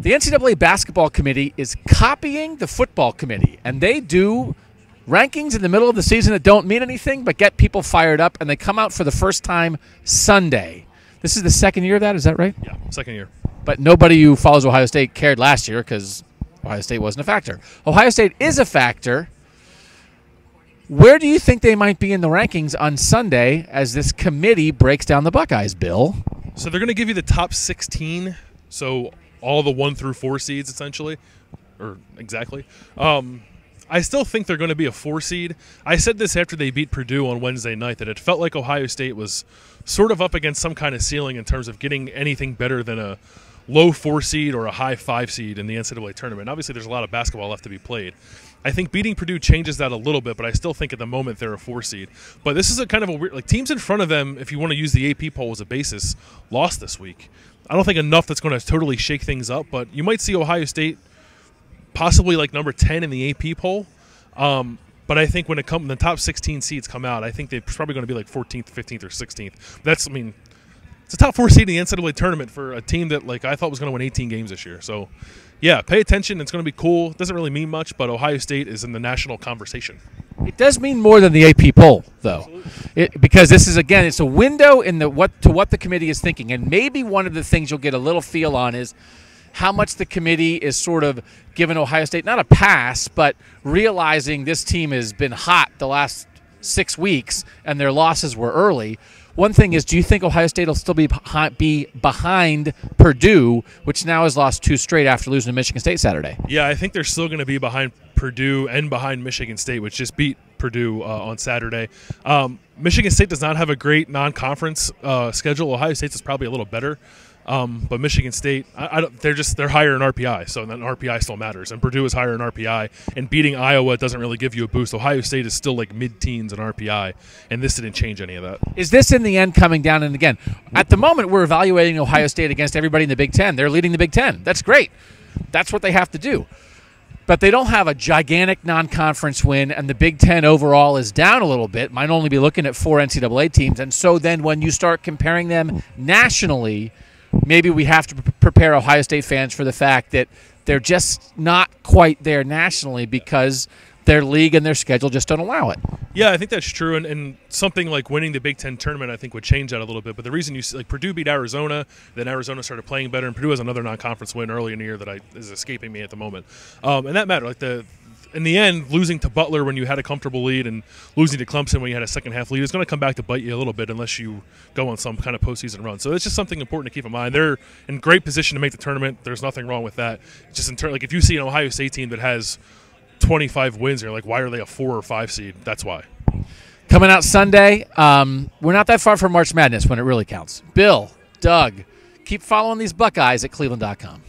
The NCAA basketball committee is copying the football committee, and they do rankings in the middle of the season that don't mean anything but get people fired up, and they come out for the first time Sunday. This is the second year of that, is that right? Yeah, second year. But nobody who follows Ohio State cared last year because Ohio State wasn't a factor. Ohio State is a factor. Where do you think they might be in the rankings on Sunday as this committee breaks down the Buckeyes, Bill? So they're going to give you the top 16, so all the 1 through 4 seeds essentially, or exactly. I still think they're going to be a 4 seed. I said this after they beat Purdue on Wednesday night, that it felt like Ohio State was sort of up against some kind of ceiling in terms of getting anything better than a low 4 seed or a high 5 seed in the NCAA tournament. Obviously, there's a lot of basketball left to be played. I think beating Purdue changes that a little bit, but I still think at the moment they're a 4 seed. But this is a kind of a weird, like, teams in front of them, if you want to use the AP poll as a basis, lost this week. I don't think enough that's going to totally shake things up, but you might see Ohio State possibly like number 10 in the AP poll. But I think when the top 16 seeds come out, I think they're probably going to be like 14th, 15th, or 16th. It's a top 4 seed in the NCAA tournament for a team that I thought was going to win 18 games this year. So, yeah, pay attention. It's going to be cool. It doesn't really mean much, but Ohio State is in the national conversation. It does mean more than the AP poll, though, because this is, again, it's a window in what the committee is thinking. And maybe one of the things you'll get a little feel on is how much the committee is sort of giving Ohio State, not a pass, but realizing this team has been hot the last 6 weeks and their losses were early. One thing is, do you think Ohio State will still be behind Purdue, which now has lost 2 straight after losing to Michigan State Saturday? Yeah, I think they're still going to be behind Purdue and behind Michigan State, which just beat Purdue on Saturday. Michigan State does not have a great non-conference schedule. Ohio State's is probably a little better. But Michigan State, they're higher in RPI, so then RPI still matters. And Purdue is higher in RPI, and beating Iowa doesn't really give you a boost. Ohio State is still like mid-teens in RPI, and this didn't change any of that. Is this in the end coming down? And again, at the moment, we're evaluating Ohio State against everybody in the Big Ten. They're leading the Big Ten. That's great. That's what they have to do. But they don't have a gigantic non-conference win, and the Big Ten overall is down a little bit. Might only be looking at 4 NCAA teams. And so then when you start comparing them nationally, maybe we have to prepare Ohio State fans for the fact that they're just not quite there nationally because their league and their schedule just don't allow it. Yeah, I think that's true, and something like winning the Big Ten tournament I think would change that a little bit. But the reason you see, Purdue beat Arizona, then Arizona started playing better, and Purdue has another non-conference win early in the year that is escaping me at the moment. And that mattered. In the end, losing to Butler when you had a comfortable lead and losing to Clemson when you had a second-half lead is going to come back to bite you a little bit unless you go on some kind of postseason run. So it's just something important to keep in mind. They're in great position to make the tournament. There's nothing wrong with that. Just if you see an Ohio State team that has 25 wins, you're like, why are they a 4 or 5 seed? That's why. Coming out Sunday, we're not that far from March Madness when it really counts. Bill, Doug, keep following these Buckeyes at cleveland.com.